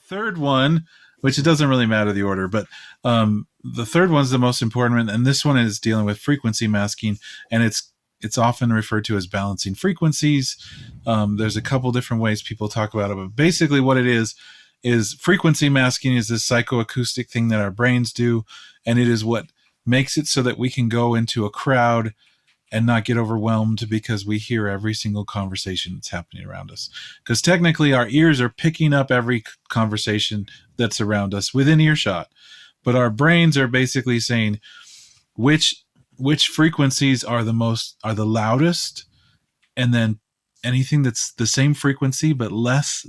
third one, which it doesn't really matter the order, but the third one's the most important, and this one is dealing with frequency masking, and it's often referred to as balancing frequencies. There's a couple different ways people talk about it, but basically what it is frequency masking is this psychoacoustic thing that our brains do, and it is what makes it so that we can go into a crowd and not get overwhelmed because we hear every single conversation that's happening around us. Because technically our ears are picking up every conversation that's around us within earshot, but our brains are basically saying which frequencies are the loudest, and then anything that's the same frequency but less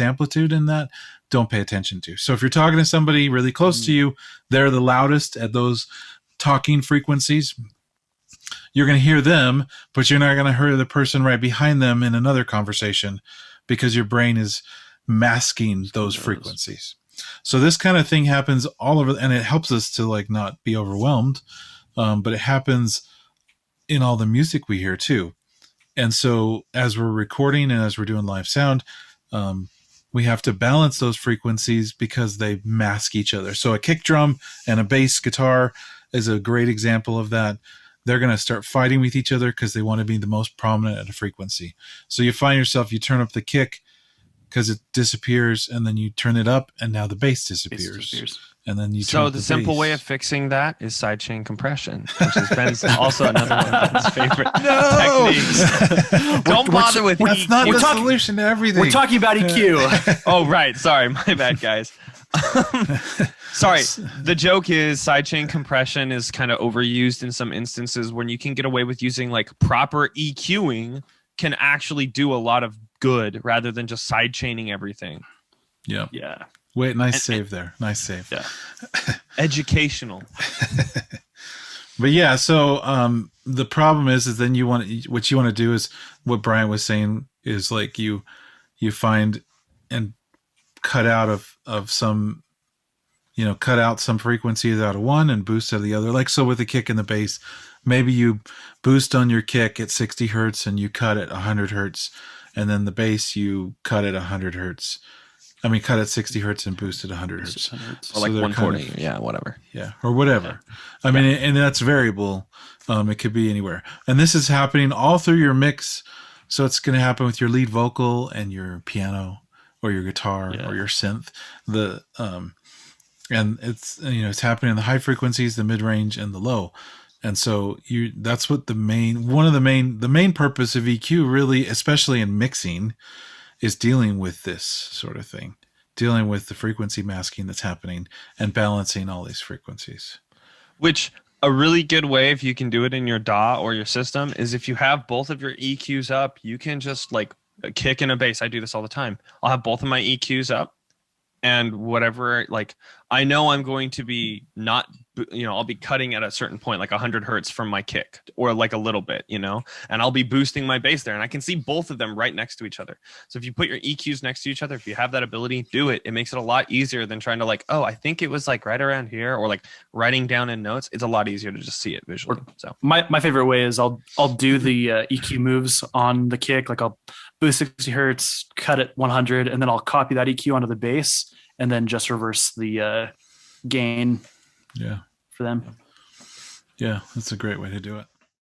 amplitude in that, don't pay attention to. So if you're talking to somebody really close to you, they're the loudest at those talking frequencies. You're going to hear them, but you're not going to hear the person right behind them in another conversation because your brain is masking those frequencies. So this kind of thing happens all over, and it helps us to like not be overwhelmed. But it happens in all the music we hear too. And so as we're recording and as we're doing live sound, we have to balance those frequencies because they mask each other. So a kick drum and a bass guitar is a great example of that. They're going to start fighting with each other because they want to be the most prominent at a frequency. So you find yourself, you turn up the kick because it disappears, and then you turn it up and now the bass disappears. And then you turn up the simple way of fixing that is sidechain compression, which is Ben's also another one of Ben's favorite techniques. Don't bother with that's EQ. not the solution to everything. We're talking about EQ. Oh, right. Sorry. My bad, guys. Sorry. The joke is sidechain compression is kind of overused in some instances when you can get away with using like proper EQing can actually do a lot of good rather than just sidechaining everything. Yeah. Yeah. Wait, nice save there. Nice save. Yeah. Educational. But yeah, so the problem is then what you want to do is what Brian was saying is like you find and cut out of some, cut out some frequencies out of one and boost out of the other. Like so with the kick and the bass, maybe you boost on your kick at 60 hertz and you cut at 100 hertz, and then the bass you cut at 100 hertz. I mean, cut at 60 hertz and boost at 100 hertz. Or like 140, whatever. Yeah, or whatever. Yeah. I mean, and that's variable. It could be anywhere. And this is happening all through your mix. So it's going to happen with your lead vocal and your piano or your guitar or your synth. And it's happening in the high frequencies, the mid-range, and the low. And so that's what the main purpose of EQ really, especially in mixing, is dealing with this sort of thing, dealing with the frequency masking that's happening and balancing all these frequencies. Which a really good way, if you can do it in your DAW or your system, is if you have both of your EQs up, you can just like a kick and a bass. I do this all the time. I'll have both of my EQs up, and whatever, like I know I'm going to be I'll be cutting at a certain point, like 100 hertz from my kick, or like a little bit, and I'll be boosting my bass there, and I can see both of them right next to each other. So if you put your EQs next to each other, if you have that ability, do it. It makes it a lot easier than trying to like, oh, I think it was like right around here, or like writing down in notes. It's a lot easier to just see it visually. So my favorite way is I'll do the EQ moves on the kick, like I'll boost 60 hertz, cut it 100, and then I'll copy that EQ onto the bass, and then just reverse the gain. Yeah. For them. Yeah, that's a great way to do it.